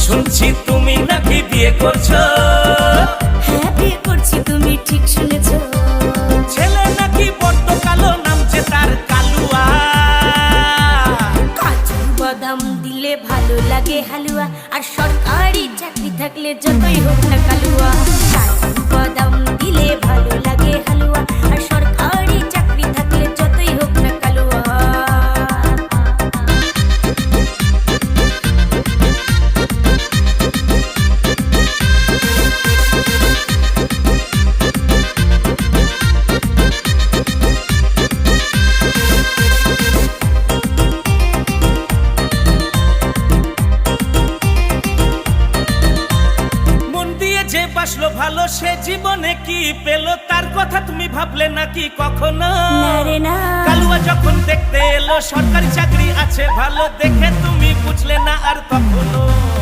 শুনছি তুমি নাকি বিয়ে করছো। হ্যাঁ বিয়ে করছি, তুমি ঠিক শুনেছো। ছেলে নাকি বড্ড কালো, নামছে তার কালুয়া। কাজু বাদাম দিলে ভালো লাগে হালুয়া, আর সরকারি চাকরি থাকলে যতই হোক না কালুয়া। কাজু বাদাম দিলে ভালো লাগে হালুয়া, আর সরকারি চাকরি থাকলে যতই হোক না কালুয়া। যে বাসলো ভালো সে জীবনে কি পেলো, তার কথা তুমি ভাবলে নাকি কখনো? না রে না। কালুয়া যখন দেখতে এলো সরকারি চাকরি আছে ভালো, দেখে তুমি বুঝলে না আর তখনো।